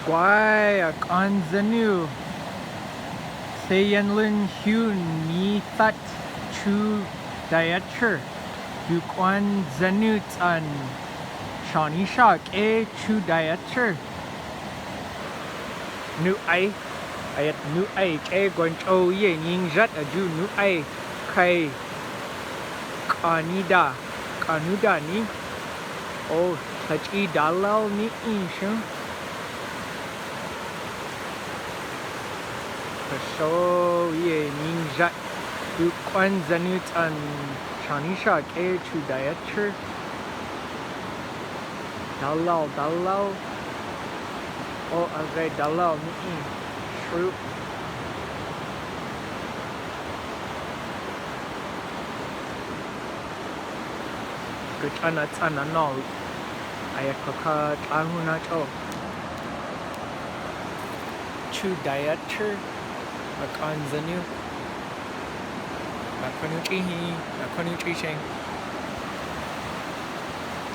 Guai Anzanu Sayanlin Hu Ni That Chu Dietcher Dukwan Zanut an Shawnee Shock A Chu Dietcher Nu Ai Ayat Nu Ai A Guancho Ye Ning Zat a Ju Nu Ai Kai Kanuda Ni Oh Touch E Dalal Ni Shun So Ye Ning Zat Dukwan Zanut an Shawnee Shock A Chu Dietcher Dalal Oh agay Dalal Ni Shrew Good Anat no Ayakaka Tahunach Chu Dietcher Makanzanu Makonuchi Sheng